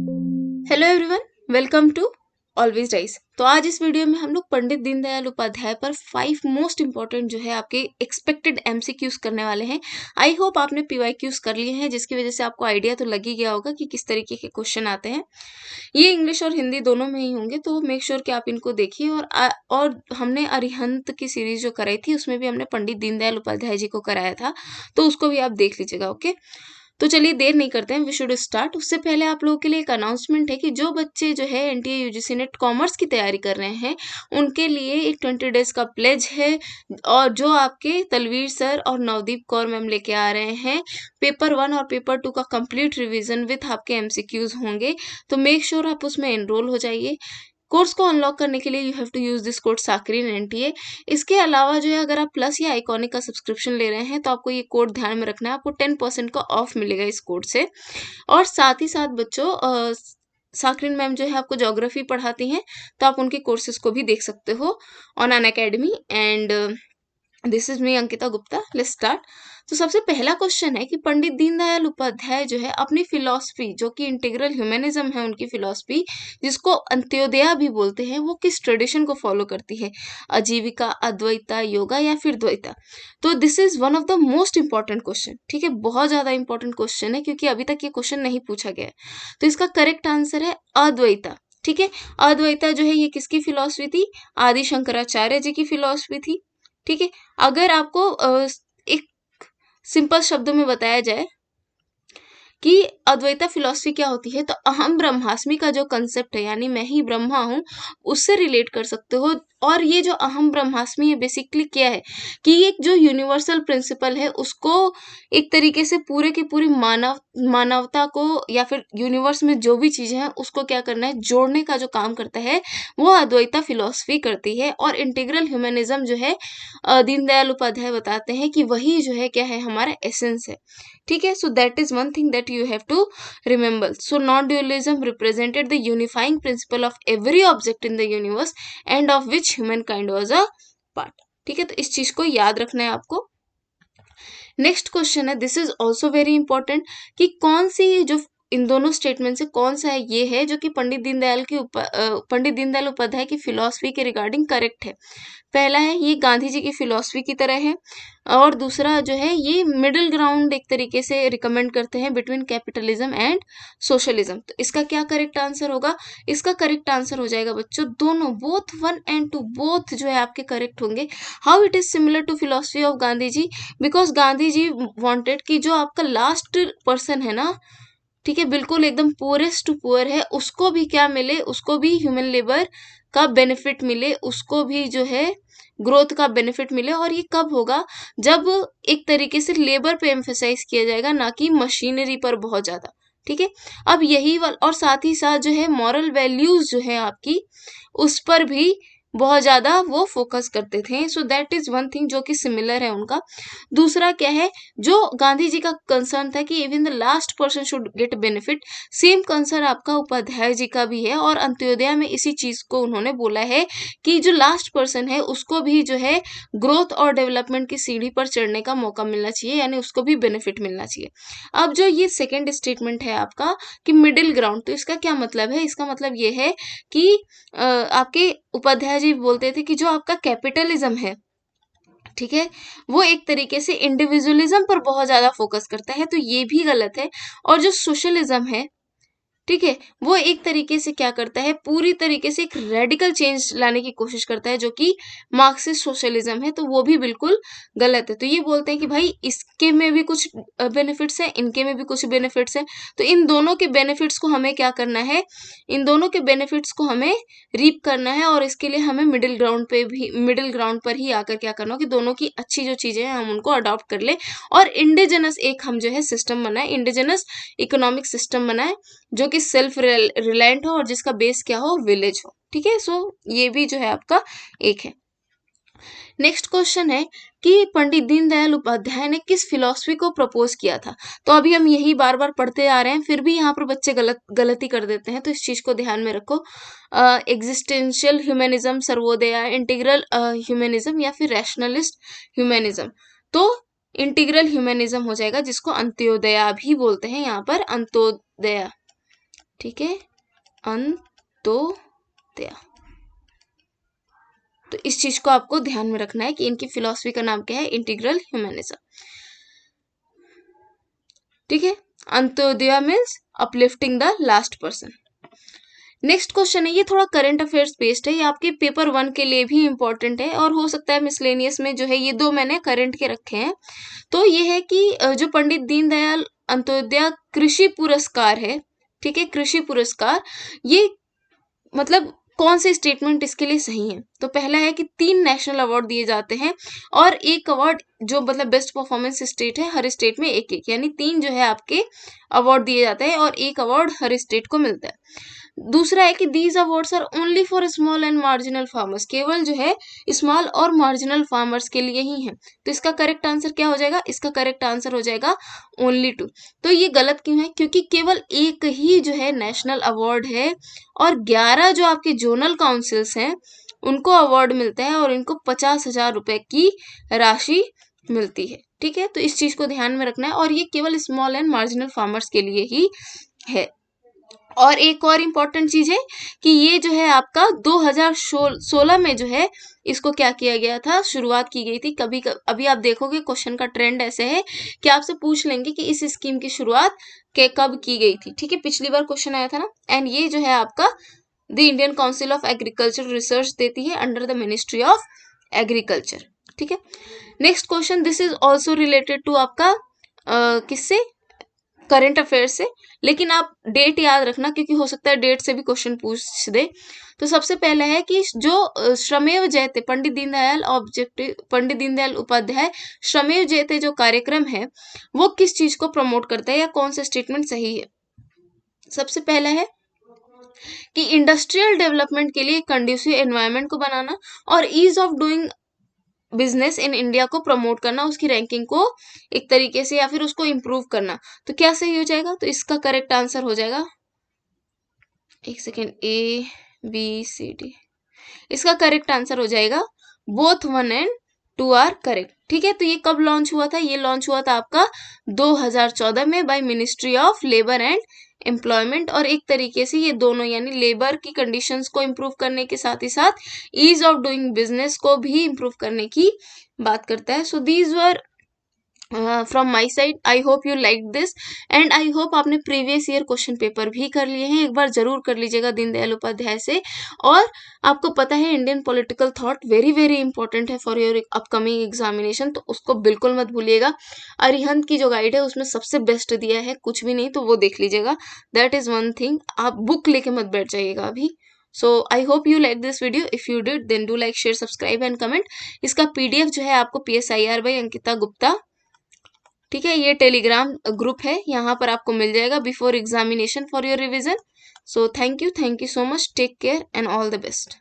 Hello everyone, welcome to always rise. तो आज इस वीडियो में हम लोग पंडित दीनदयाल उपाध्याय पर 5 मोस्ट इंपॉर्टेंट जो है आपके एक्सपेक्टेड एमसीक्यूज करने वाले हैं। आई होप आपने पीवाईक्यूज कर लिए हैं, जिसकी वजह से आपको आइडिया तो लग ही गया होगा कि किस तरीके के क्वेश्चन आते हैं। ये इंग्लिश और हिंदी दोनों में ही होंगे, तो मेक श्योर कि आप इनको देखिए। और हमने अरिहंत की सीरीज जो कराई थी उसमें भी हमने पंडित दीनदयाल उपाध्याय जी को कराया था, तो उसको भी आप देख लीजिएगा। ओके, तो चलिए देर नहीं करते हैं, वी शुड स्टार्ट। उससे पहले आप लोगों के लिए एक अनाउंसमेंट है कि जो बच्चे जो है एनटीए यूजीसी नेट कॉमर्स की तैयारी कर रहे हैं उनके लिए एक 20 डेज का प्लेज है, और जो आपके तलवीर सर और नवदीप कौर मैम लेके आ रहे हैं। पेपर 1 और पेपर 2 का कंप्लीट रिवीजन विथ आपके एमसीक्यूज होंगे, तो मेक श्योर आप उसमें एनरोल हो जाइए। कोर्स को अनलॉक करने के लिए you have to use this code साकरीन एनटीए। इसके अलावा जो है अगर आप प्लस या आइकॉनिक का सब्सक्रिप्शन ले रहे हैं तो आपको ये कोड ध्यान में रखना है, आपको 10% का ऑफ मिलेगा इस कोड से। और साथ ही साथ बच्चों, साकरीन मैम जो है आपको ज्योग्राफी पढ़ाती हैं, तो आप उनके कोर्सेज को भी देख सकते हो on Unacademy. And this is me Ankita Gupta, let's start. तो सबसे पहला क्वेश्चन है कि पंडित दीनदयाल उपाध्याय जो है अपनी फिलॉसफी, जो कि इंटीग्रल ह्यूमनिज्म है उनकी फिलॉसफी, जिसको अंत्योदया भी बोलते हैं, वो किस ट्रेडिशन को फॉलो करती है? आजीविका, अद्वैता, योगा या फिर द्वैता? तो this is one of the most important question. ठीक है, बहुत ज्यादा इंपॉर्टेंट क्वेश्चन है क्योंकि अभी तक ये क्वेश्चन नहीं पूछा गया है। तो इसका करेक्ट आंसर है अद्वैता। ठीक है, अद्वैता जो है ये किसकी फिलॉसफी थी? आदि शंकराचार्य जी की फिलॉसफी थी। ठीक है, अगर आपको एक सिंपल शब्दों में बताया जाए कि अद्वैता फिलॉसफी क्या होती है, तो अहम ब्रह्मास्मि का जो कंसेप्ट है, यानी मैं ही ब्रह्मा हूँ, उससे रिलेट कर सकते हो। और ये जो अहम ब्रह्मास्मि है बेसिकली क्या है कि एक जो यूनिवर्सल प्रिंसिपल है उसको एक तरीके से पूरे की पूरी मानवता को या फिर यूनिवर्स में जो भी चीजें हैं उसको क्या करना है, जोड़ने का जो काम करता है वो अद्वैता फिलॉसफी करती है। और इंटीग्रल ह्यूमनिज्म जो है दीनदयाल उपाध्याय बताते हैं कि वही जो है क्या है, हमारा एसेंस है। ठीक है, so that is one thing that you have to remember. So non-dualism represented the unifying principle of every object in the universe and of which humankind was a part. ठीक है, तो इस चीज को याद रखना है आपको। नेक्स्ट क्वेश्चन है, this is also very important, कि कौन सी जो इन दोनों स्टेटमेंट से कौन सा है ये है जो कि पंडित दीनदयाल उपाध्याय की फिलॉसफी के रिगार्डिंग करेक्ट है? पहला है ये गांधी जी की फिलॉसफी की तरह है, और दूसरा जो है ये मिडिल ग्राउंड एक तरीके से रिकमेंड करते हैं बिटवीन कैपिटलिज्म एंड सोशलिज्म। तो इसका क्या करेक्ट आंसर होगा? इसका करेक्ट आंसर हो जाएगा बच्चों दोनों, बोथ 1 and 2 बोथ जो है आपके करेक्ट होंगे। How it is similar to philosophy of Gandhi ji? Because Gandhi ji wanted कि जो आपका लास्ट पर्सन है ना, ठीक है, बिल्कुल एकदम पुअरेस्ट टू पुअर है, उसको भी क्या मिले, उसको भी ह्यूमन लेबर का बेनिफिट मिले, उसको भी जो है ग्रोथ का बेनिफिट मिले। और ये कब होगा? जब एक तरीके से लेबर पे एम्फेसाइज किया जाएगा, ना कि मशीनरी पर बहुत ज्यादा। ठीक है, अब यही और साथ ही साथ जो है मॉरल वैल्यूज जो है आपकी, उस पर भी बहुत ज्यादा वो फोकस करते थे। So that is one thing जो कि सिमिलर है उनका। दूसरा क्या है, जो गांधी जी का कंसर्न था कि even the last person should get benefit, same concern आपका उपाध्याय जी का भी है। और अंत्योदय में इसी चीज को उन्होंने बोला है कि जो लास्ट पर्सन है उसको भी जो है ग्रोथ और डेवलपमेंट की सीढ़ी पर चढ़ने का मौका मिलना चाहिए, यानी उसको भी बेनिफिट मिलना चाहिए। अब जो ये सेकेंड स्टेटमेंट है आपका कि मिडिल ग्राउंड, तो इसका क्या मतलब है? इसका मतलब ये है कि आपके उपाध्याय जी बोलते थे कि जो आपका कैपिटलिज्म है, ठीक है, वो एक तरीके से इंडिविजुअलिज्म पर बहुत ज्यादा फोकस करता है, तो ये भी गलत है। और जो सोशलिज्म है, ठीक है, वो एक तरीके से क्या करता है, पूरी तरीके से एक रेडिकल चेंज लाने की कोशिश करता है, जो कि मार्क्सिस्ट सोशलिज्म है, तो वो भी बिल्कुल गलत है। तो ये बोलते हैं कि भाई इसके में भी कुछ बेनिफिट्स हैं, इनके में भी कुछ बेनिफिट्स हैं, तो इन दोनों के बेनिफिट्स को हमें क्या करना है, इन दोनों के बेनिफिट्स को हमें रीप करना है। और इसके लिए हमें मिडिल ग्राउंड पर ही आकर क्या करना हो कि दोनों की अच्छी जो चीजें हैं हम उनको अडॉप्ट कर ले, और इंडिजिनस एक हम जो है सिस्टम बनाए, इंडिजिनस इकोनॉमिक सिस्टम बनाए, जो कि सेल्फ रिलायंट हो और जिसका बेस क्या हो, विलेज हो। ठीक है, सो ये भी जो है आपका एक है। नेक्स्ट क्वेश्चन है कि पंडित दीनदयाल उपाध्याय ने किस फिलॉसफी को प्रपोज किया था? तो अभी हम यही बार बार पढ़ते आ रहे हैं, फिर भी यहाँ पर बच्चे गलती कर देते हैं, तो इस चीज को ध्यान में रखो। एग्जिस्टेंशियल ह्यूमनिज्म, सर्वोदया, इंटीग्रल ह्यूमनिज्म या फिर रैशनलिस्ट ह्यूमनिज्म? तो इंटीग्रल ह्यूमनिज्म हो जाएगा, जिसको अंत्योदया भी बोलते हैं यहाँ पर, अंत्योदया। ठीक है, अंत्योदय। तो इस चीज को आपको ध्यान में रखना है कि इनकी फिलॉसफी का नाम क्या है, इंटीग्रल ह्यूमनिज्म। ठीक है, Antyodaya means uplifting the last person. Next question है, ये थोड़ा करंट अफेयर्स बेस्ड है, ये आपके पेपर 1 के लिए भी इंपॉर्टेंट है और हो सकता है मिसलेनियस में जो है, ये 2 मैंने करंट के रखे हैं। तो ये है कि जो पंडित दीनदयाल अंत्योदय कृषि पुरस्कार है, ठीक है, कृषि पुरस्कार, ये मतलब कौन से स्टेटमेंट इसके लिए सही है? तो पहला है कि 3 नेशनल अवार्ड दिए जाते हैं और एक अवार्ड जो मतलब बेस्ट परफॉर्मेंस स्टेट है, हर स्टेट में एक एक, यानी 3 जो है आपके अवार्ड दिए जाते हैं और एक अवार्ड हर स्टेट को मिलता है। दूसरा है कि these awards are only for small and marginal farmers, केवल जो है स्मॉल और मार्जिनल फार्मर्स के लिए ही है। तो इसका करेक्ट आंसर क्या हो जाएगा? इसका करेक्ट आंसर हो जाएगा ओनली 2। तो ये गलत क्यों है? क्योंकि केवल एक ही जो है नेशनल अवार्ड है और 11 जो आपके जोनल काउंसिल्स हैं उनको अवार्ड मिलता है और इनको 50,000 रुपए की राशि मिलती है। ठीक है, तो इस चीज को ध्यान में रखना है और ये केवल स्मॉल एंड मार्जिनल फार्मर्स के लिए ही है। और एक और इम्पोर्टेंट चीज है कि ये जो है आपका 2016 में जो है इसको क्या किया गया था, शुरुआत की गई थी। अभी आप देखोगे क्वेश्चन का ट्रेंड ऐसे है कि आपसे पूछ लेंगे कि इस स्कीम की शुरुआत कब की गई थी। ठीक है, पिछली बार क्वेश्चन आया था ना। एंड ये जो है आपका the Indian council of agriculture research देती है under the ministry of agriculture. ठीक है, next question, this is also related to आपका किससे, करंट अफेयर से, लेकिन आप डेट याद रखना क्योंकि हो सकता है डेट से भी क्वेश्चन पूछ दे। तो सबसे पहला है कि जो श्रमेव जयते पंडित दीनदयाल उपाध्याय श्रमेव जयते जो कार्यक्रम है वो किस चीज को प्रमोट करता है या कौन सा स्टेटमेंट सही है? सबसे पहला है कि इंडस्ट्रियल डेवलपमेंट के लिए कंड्यूसिव एनवायरनमेंट को बनाना और ease of doing business in India को प्रमोट करना, उसकी रैंकिंग को एक तरीके से या फिर उसको इम्प्रूव करना। तो क्या सही हो जाएगा? तो इसका करेक्ट आंसर हो जाएगा, एक सेकेंड, ABCD, इसका करेक्ट आंसर हो जाएगा बोथ 1 and 2 आर करेक्ट। ठीक है, तो ये कब लॉन्च हुआ था? ये लॉन्च हुआ था आपका 2014 में by ministry of labour and employment. और एक तरीके से ये दोनों यानी लेबर की कंडीशंस को इम्प्रूव करने के साथ ही साथ ईज ऑफ डूइंग बिजनेस को भी इम्प्रूव करने की बात करता है। So these were from my side, I hope you like this and I hope आपने प्रीवियस ईयर क्वेश्चन पेपर भी कर लिए हैं। एक बार जरूर कर लीजिएगा दीनदयाल उपाध्याय से। और आपको पता है Indian political thought very very important है फॉर योर अपकमिंग एग्जामिनेशन, तो उसको बिल्कुल मत भूलिएगा। अरिहंत की जो गाइड है उसमें सबसे बेस्ट दिया है, कुछ भी नहीं तो वो देख लीजिएगा। दैट इज वन थिंग, आप बुक लेके मत बैठ जाइएगा अभी। So I hope you like this video. If you did then do like, share, subscribe and comment. इसका PDF जो है आपको PSIR बाय अंकिता गुप्ता, ठीक है, ये टेलीग्राम ग्रुप है, यहाँ पर आपको मिल जाएगा before examination for your revision. So thank you so much, take care and all the best.